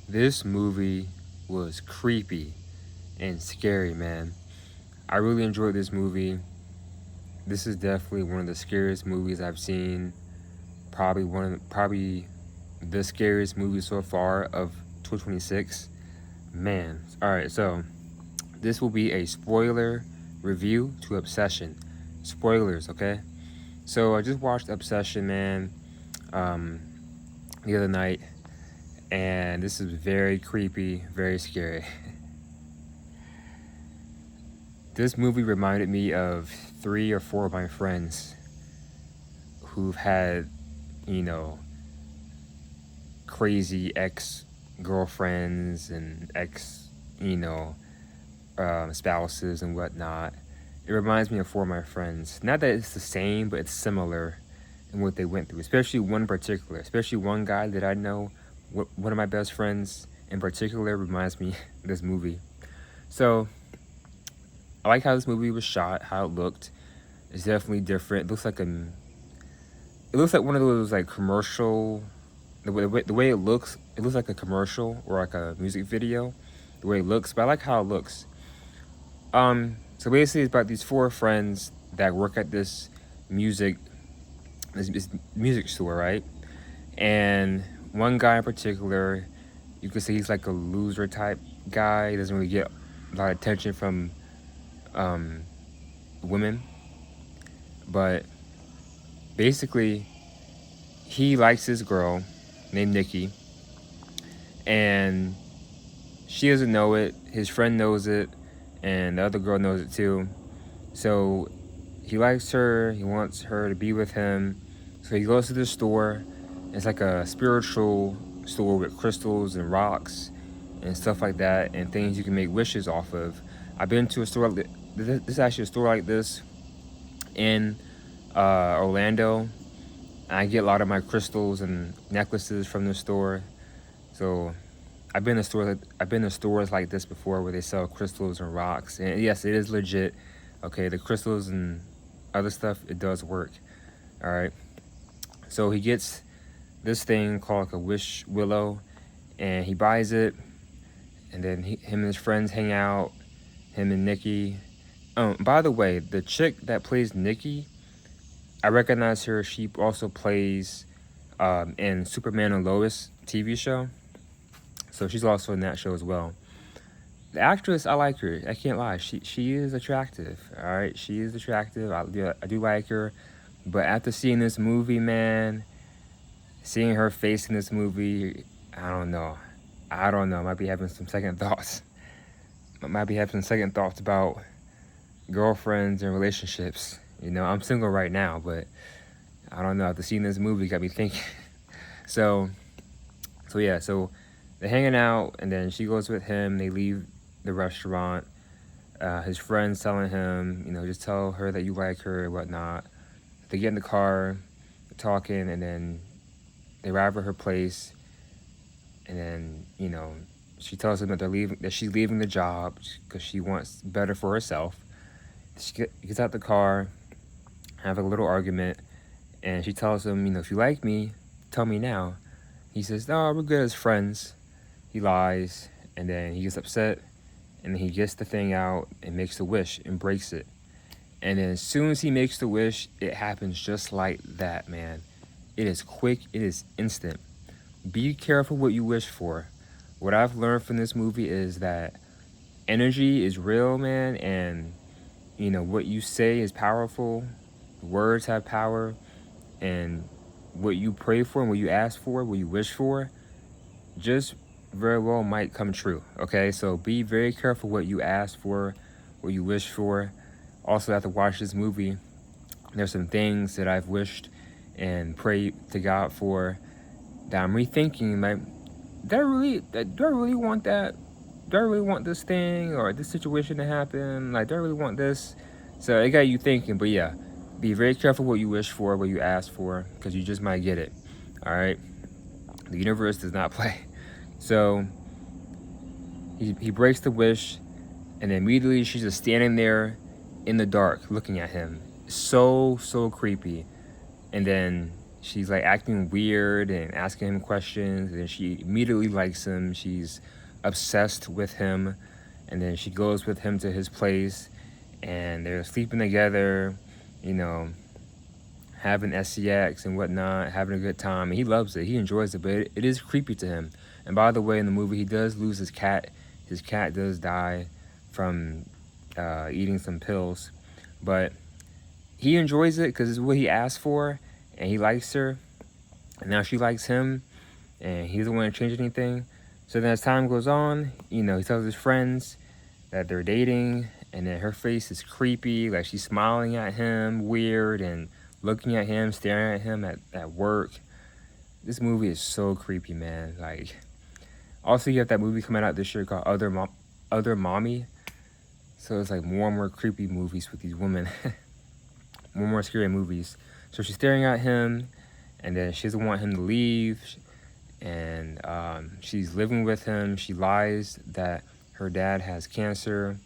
This movie was creepy and scary, man. I really enjoyed this movie. This is definitely one of the scariest movies I've seen. Probably the scariest movie so far of 2026. Man. All right, so this will be a spoiler review to Obsession. Spoilers, okay? So I just watched Obsession, man, um, the other night, and this is very creepy, very scary. This movie reminded me of three or four of my friends who've had, you know, crazy ex girlfriends and ex, you know, spouses and whatnot. It reminds me of four of my friends. Not that it's the same, but it's similar in what they went through. Especially one particular, especially one guy that I know. One of my best friends in particular reminds me of this movie. So I like how this movie was shot, how it looked. It's definitely different. It looks like one of those like commercial. The way it looks like a commercial or like a music video. The way it looks, but I like how it looks. So basically, it's about these four friends that work at music, this music store, right? And one guy in particular, you could say he's like a loser type guy. He doesn't really get a lot of attention from um, women, but basically, he likes this girl named Nikki, and she doesn't know it. His friend knows it, and the other girl knows it too. So he likes her. He wants her to be with him. So he goes to the store. It's like a spiritual store with crystals and rocks and stuff like that, and things you can make wishes off of. I've been to a store like this. This is actually a store like this in Orlando. I get a lot of my crystals and necklaces from the store. So I've been to stores like this before where they sell crystals and rocks. And yes, it is legit. Okay, the crystals and other stuff, it does work. All right. So he gets this thing called like a wish willow, and he buys it, and then him and his friends hang out. Him and Nikki. By the way, the chick that plays Nikki, I recognize her. She also plays in Superman and Lois TV show. So she's also in that show as well. The actress, I like her. I can't lie. She is attractive. All right, she is attractive. I do like her. But after seeing this movie, man, seeing her face in this movie, I don't know. I don't know. I might be having some second thoughts. I might be having some second thoughts about girlfriends and relationships. You know, I'm single right now, but I don't know. After seeing this movie, got me thinking. So, so they're hanging out, and then she goes with him. They leave the restaurant. His friend's telling him, you know, just tell her that you like her and whatnot. They get in the car, talking, and then they arrive at her place. And then, you know, she tells him that that she's leaving the job because she wants better for herself. She gets out the car, have a little argument, and she tells him, you know, if you like me, tell me now. He says, no, we're good as friends. He lies, and then he gets upset, and then he gets the thing out and makes the wish and breaks it. And then as soon as he makes the wish, it happens just like that, man. It is quick, it is instant. Be careful what you wish for. What I've learned from this movie is that energy is real, man, and you know what you say is powerful. Words have power, and what you pray for and what you ask for, what you wish for, just very well might come true. Okay, so be very careful what you ask for, what you wish for. Also, after watch this movie, there's some things that I've wished and prayed to God for that I'm rethinking. Like, do I really want that? Do I really want this thing or this situation to happen? Like, do I really want this? So it got you thinking. But yeah, be very careful what you wish for, what you ask for, because you just might get it. All right. The universe does not play. So he breaks the wish, and immediately she's just standing there in the dark looking at him. So creepy. And then she's like acting weird and asking him questions, and she immediately likes him. She's obsessed with him, and then she goes with him to his place, and they're sleeping together, you know, having sex and whatnot, having a good time, and he loves it. He enjoys it, but it is creepy to him. And by the way, in the movie, he does lose his cat. His cat does die from eating some pills, but he enjoys it because it's what he asked for, and he likes her, and now she likes him, and he doesn't want to change anything. So then as time goes on, you know, he tells his friends that they're dating, and then her face is creepy, like she's smiling at him weird and looking at him, staring at him at work. This movie is so creepy, man. Like, also you have that movie coming out this year called Other Mommy. So it's like more and more creepy movies with these women. More and more scary movies. So she's staring at him, and then she doesn't want him to leave, and she's living with him. She lies that her dad has cancer.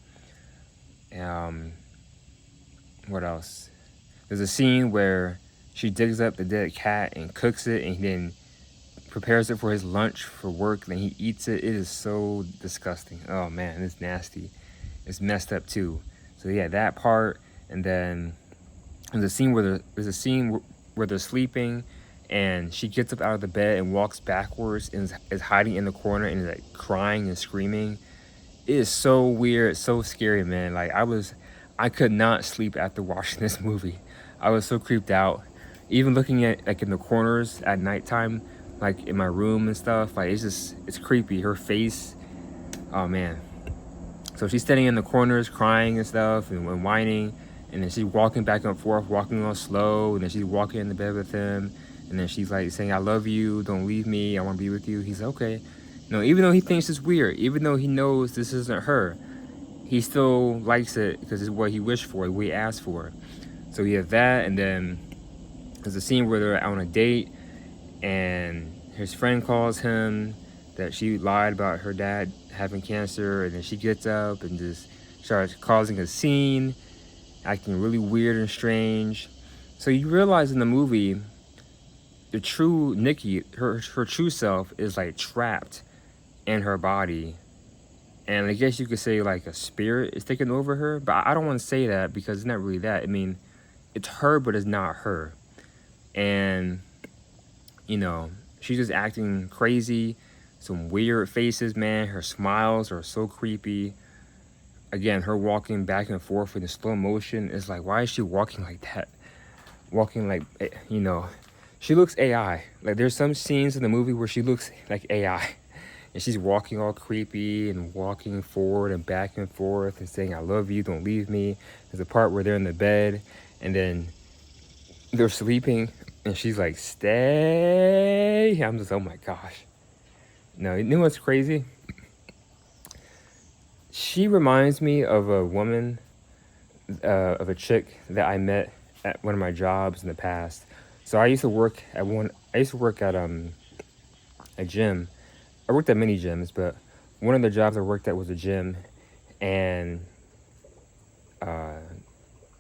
What else? There's a scene where she digs up the dead cat and cooks it, and then prepares it for his lunch for work, and he eats it. It is so disgusting. Oh man, it's nasty. It's messed up too. So yeah, that part, and then there's a scene where they're sleeping, and she gets up out of the bed and walks backwards and is hiding in the corner and is like crying and screaming. It is so weird, so scary, man. Like I could not sleep after watching this movie. I was so creeped out. Even looking at like in the corners at nighttime, like in my room and stuff, like it's creepy. Her face, oh man. So she's standing in the corners crying and stuff and whining, and then she's walking back and forth, walking all slow, and then she's walking in the bed with him, and then she's like saying, "I love you, don't leave me, I want to be with you." He's like, okay. No, even though he thinks it's weird, even though he knows this isn't her, he still likes it because it's what he wished for, what he asked for. So you have that, and then there's a scene where they're on a date, and his friend calls him that she lied about her dad having cancer, and then she gets up and just starts causing a scene, acting really weird and strange. So you realize in the movie, the true Nikki, her true self is like trapped in her body. And I guess you could say like a spirit is taking over her, but I don't want to say that because it's not really that. I mean, it's her, but it's not her. And, you know, she's just acting crazy, some weird faces, man. Her smiles are so creepy. Again, her walking back and forth in the slow motion is like, why is she walking like that? Walking like, you know, she looks AI. Like there's some scenes in the movie where she looks like AI. And she's walking all creepy and walking forward and back and forth and saying, "I love you, don't leave me." There's a part where they're in the bed and then they're sleeping and she's like, "Stay." I'm just, oh my gosh. No, you know what's crazy? She reminds me of a woman, of a chick that I met at one of my jobs in the past. So I used to work at a gym. I worked at many gyms, but one of the jobs I worked at was a gym, and a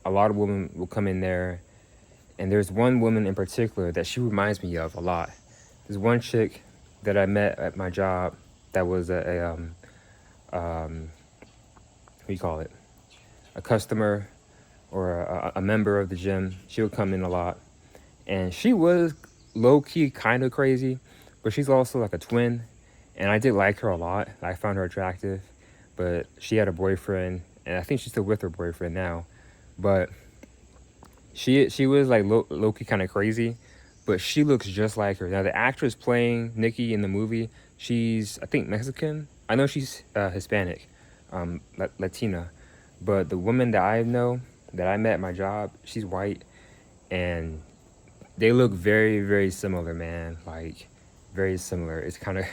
lot of women will come in there, and there's one woman in particular that she reminds me of a lot. There's one chick that I met at my job that was what do you call it? A customer or a member of the gym. She would come in a lot, and she was low-key kind of crazy, but she's also like a twin. And I did like her a lot. I found her attractive, but she had a boyfriend, and I think she's still with her boyfriend now. But she was like low-key kind of crazy, but she looks just like her. Now the actress playing Nikki in the movie, she's I think Mexican. I know she's Hispanic, Latina, but the woman that I know that I met at my job, she's white, and they look very, very similar, man. Like very similar. It's kind of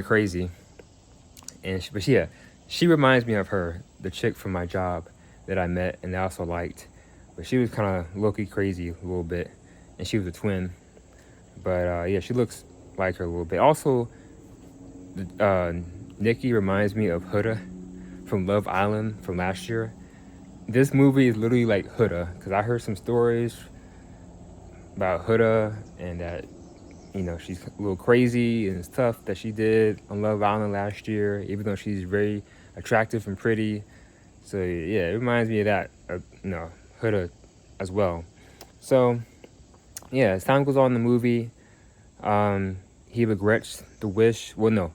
crazy. And she reminds me of her, the chick from my job that I met and I also liked. But she was kind of low-key crazy a little bit, and she was a twin. But yeah, she looks like her a little bit. Also, Nikki reminds me of Huda from Love Island from last year. This movie is literally like Huda, because I heard some stories about Huda and that she's a little crazy and stuff that she did on Love Island last year, even though she's very attractive and pretty. So yeah, it reminds me of that, Huda as well. So yeah, as time goes on in the movie, he regrets the wish. Well, no,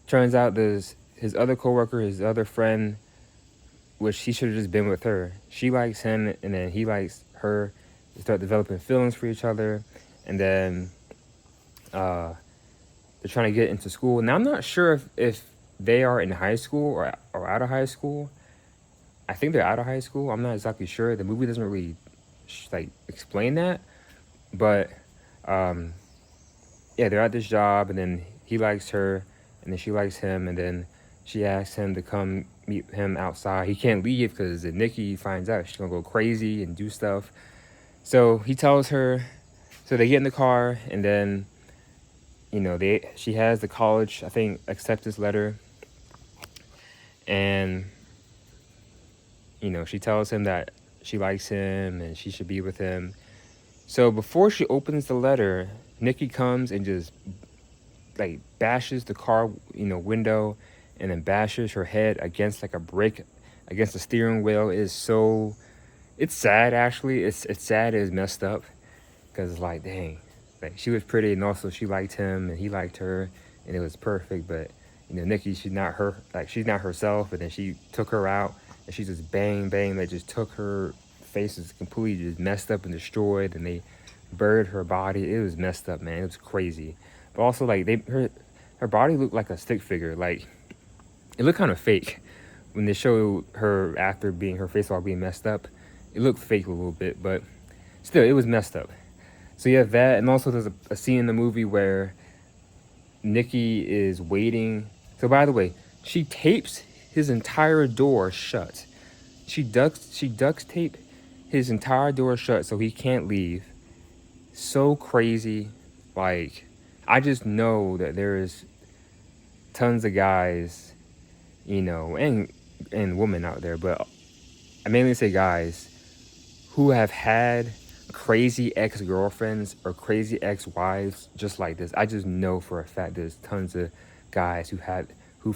turns out there's his other coworker, his other friend, which he should have just been with her. She likes him, and then he likes her. They start developing feelings for each other, and then they're trying to get into school. Now I'm not sure if they are in high school or out of high school. I think they're out of high school. I'm not exactly sure. The movie doesn't really explain that, but yeah, they're at this job, and then he likes her, and then she likes him, and then she asks him to come meet him outside. He can't leave because if Nikki finds out, she's gonna go crazy and do stuff. So he tells her. So they get in the car, and then she has the college, I think, acceptance letter, and she tells him that she likes him and she should be with him. So before she opens the letter, Nikki comes and just bashes the car window, and then bashes her head against a brick against the steering wheel. It's sad, actually. It's sad. It's messed up because dang, she was pretty, and also she liked him and he liked her, and it was perfect. But Nikki, she's not herself, and then she took her out, and she just bang. They just took her face, is completely just messed up and destroyed, and they buried her body. It was messed up, man. It was crazy. But also her body looked like a stick figure. It looked kind of fake when they showed her after her face all being messed up. It looked fake a little bit, but still, it was messed up. So you have that, and also there's a scene in the movie where Nikki is waiting. So by the way, she tapes his entire door shut. She duct tape his entire door shut so he can't leave. So crazy. I just know that there is tons of guys, and women out there, but I mainly say guys, who have had crazy ex-girlfriends or crazy ex-wives just like this. I just know for a fact there's tons of guys who've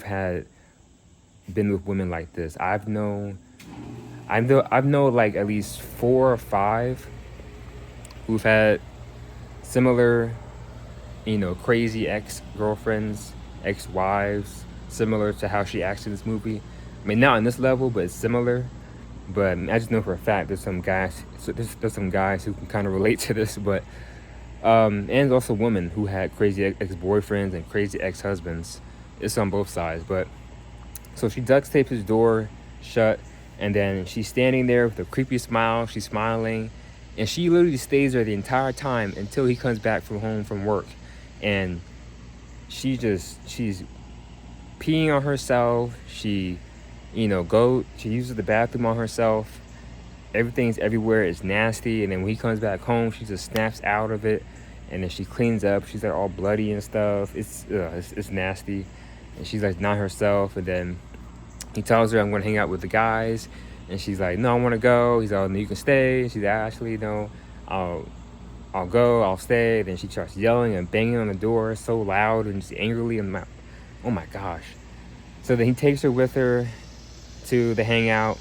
had been with women like this. I've known at least 4 or 5 who've had similar, crazy ex-girlfriends, ex-wives, similar to how she acts in this movie. I mean, not on this level, but it's similar. But I just know for a fact there's some guys who can kind of relate to this. But and also women who had crazy ex-boyfriends and crazy ex-husbands. It's on both sides. But so she duct tapes his door shut, and then she's standing there with a creepy smile. She's smiling, and she literally stays there the entire time until he comes back from work, and she's peeing on herself. She uses the bathroom on herself. Everything's everywhere. It's nasty. And then when he comes back home, she just snaps out of it, and then she cleans up. She's all bloody and stuff. It's nasty, and she's not herself. And then he tells her, "I'm gonna hang out with the guys," and she's like, "No, I want to go." He's like, "No, you can stay." She's like, "Actually, no, I'll go. I'll stay." Then she starts yelling and banging on the door so loud and just angrily. Oh my gosh. So then he takes her with her to the hangout,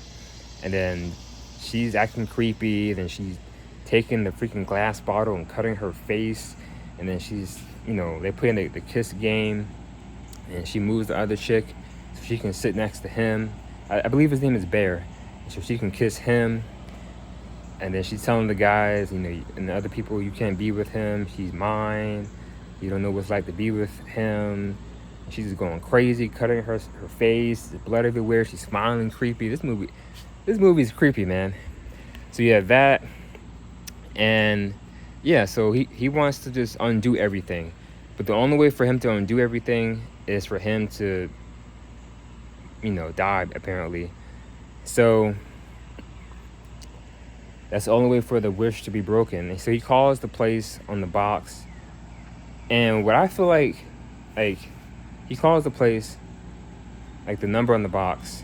and then she's acting creepy. Then she's taking the freaking glass bottle and cutting her face, and then she's they play in the kiss game, and she moves the other chick so she can sit next to him. I believe his name is Bear, so she can kiss him. And then she's telling the guys, and the other people, you can't be with him. He's mine. You don't know what it's like to be with him. She's just going crazy, cutting her face, blood everywhere. She's smiling, creepy. This movie is creepy, man. So you have that, and yeah, so he wants to just undo everything, but the only way for him to undo everything is for him to, die, apparently. So that's the only way for the wish to be broken. And so he calls the place on the box, and what I feel like he calls the place, the number on the box,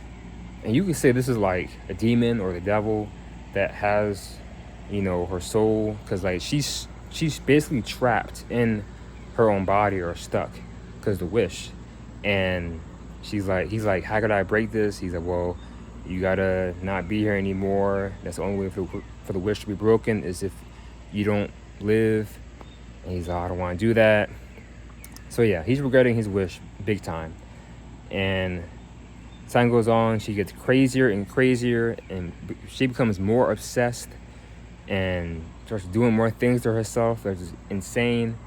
and you can say this is a demon or the devil that has her soul, because like she's basically trapped in her own body or stuck because the wish. And he's like, how could I break this? He's like, well, you gotta not be here anymore. That's the only way for the wish to be broken is if you don't live. And he's like, I don't want to do that. So yeah, he's regretting his wish big time. And time goes on, she gets crazier and crazier, and she becomes more obsessed and starts doing more things to herself that's just insane.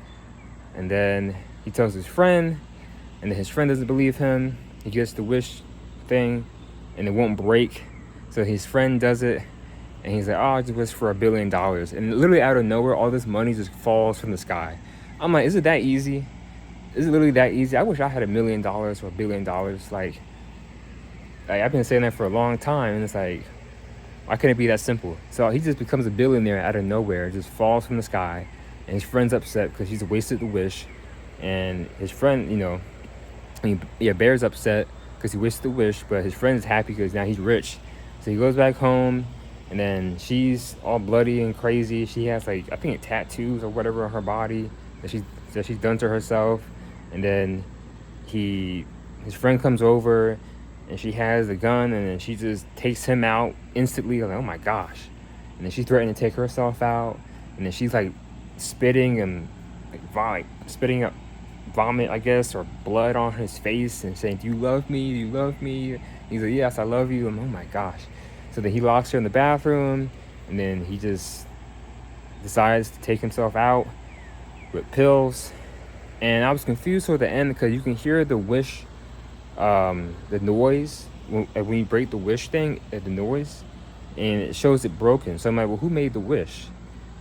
And then he tells his friend, and then his friend doesn't believe him. He gets the wish thing, and it won't break. So his friend does it, and he's like, oh, I just wish for $1 billion. And literally out of nowhere, all this money just falls from the sky. I'm like, is it that easy? Is it literally that easy? I wish I had $1 million or $1 billion. Like I've been saying that for a long time, and it's like, why couldn't it be that simple? So he just becomes a billionaire out of nowhere, just falls from the sky, and his friend's upset because he's wasted the wish. And his friend, Bear's upset because he wasted the wish, but his friend's happy because now he's rich. So he goes back home, and then she's all bloody and crazy. She has like, I think, tattoos or whatever on her body that she's done to herself. And then his friend comes over, and she has a gun, and then she just takes him out instantly. Like, oh my gosh. And then she's threatening to take herself out, and then she's like spitting and like spitting up vomit, I guess, or blood on his face, and saying, do you love me? Do you love me? He's like, yes, I love you. And oh my gosh. So then he locks her in the bathroom, and then he just decides to take himself out with pills. And I was confused toward the end because you can hear the wish, the noise when you break the wish thing, the noise, and it shows it broken. So I'm like, well, who made the wish?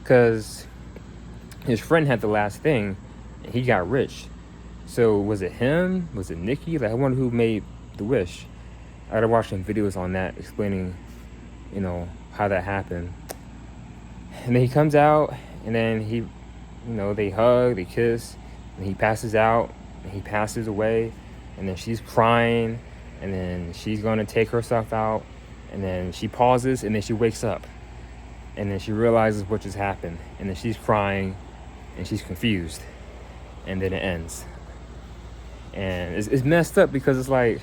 Because his friend had the last thing, and he got rich. So was it him? Was it Nikki? Like, I wonder who made the wish. I gotta watch some videos on that explaining, how that happened. And then he comes out, and then they hug, they kiss, and he passes out, and he passes away. And then she's crying, and then she's gonna take herself out, and then she pauses, and then she wakes up, and then she realizes what just happened, and then she's crying, and she's confused, and then it ends. And it's messed up because it's like,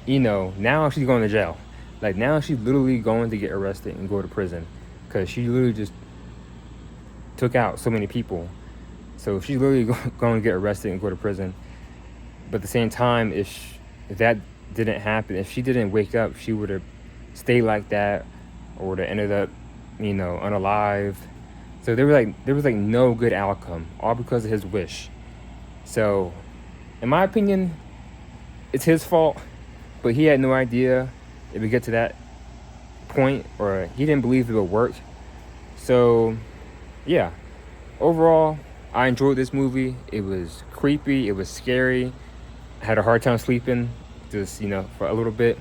now she's going to jail. Like, now she's literally going to get arrested and go to prison because she literally just took out so many people. So she's literally going to get arrested and go to prison. But at the same time, if that didn't happen, if she didn't wake up, she would have stayed like that, or would have ended up, unalive. So there was no good outcome, all because of his wish. So, in my opinion, it's his fault, but he had no idea it would get to that point, or he didn't believe it would work. So, yeah, overall, I enjoyed this movie. It was creepy, it was scary. I had a hard time sleeping, just, for a little bit.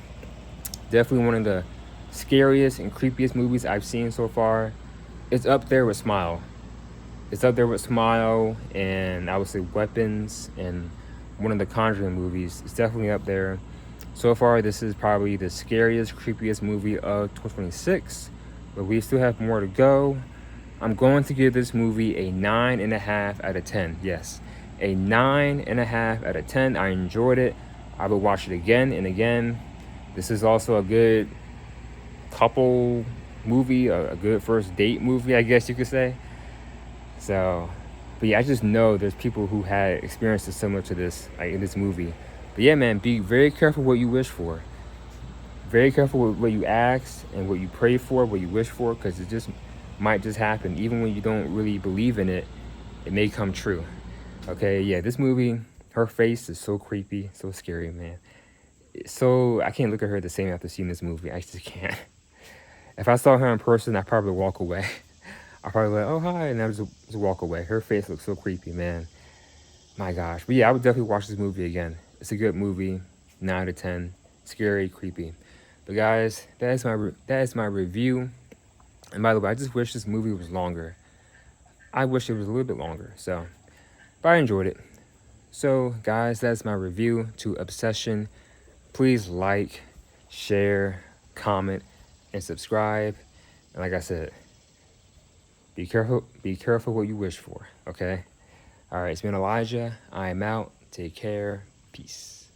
Definitely one of the scariest and creepiest movies I've seen so far. It's up there with Smile. And I would say Weapons, and one of the Conjuring movies. It's definitely up there. So far, this is probably the scariest, creepiest movie of 2026, but we still have more to go. I'm going to give this movie a 9.5 out of 10. Yes, a 9.5 out of 10. I enjoyed it. I will watch it again and again. This is also a good couple movie, a good first date movie, I guess you could say. So, but yeah, I just know there's people who had experiences similar to this, like in this movie. But yeah, man, be very careful what you wish for. Very careful with what you ask and what you pray for, what you wish for, because it just might just happen. Even when you don't really believe in it, it may come true. Okay, yeah, this movie, her face is so creepy, so scary, man. So I can't look at her the same after seeing this movie. I just can't. If I saw her in person, I'd probably walk away. I'd probably be like, oh, hi, and I would just walk away. Her face looks so creepy, man. My gosh. But yeah, I would definitely watch this movie again. It's a good movie, 9 out of 10. Scary, creepy. But guys, that is my review. And by the way, I just wish this movie was longer. I wish it was a little bit longer. But I enjoyed it. So guys, that's my review to Obsession. Please like, share, comment, and subscribe. And like I said, be careful what you wish for, okay? All right, it's been Elijah. I am out. Take care. Peace.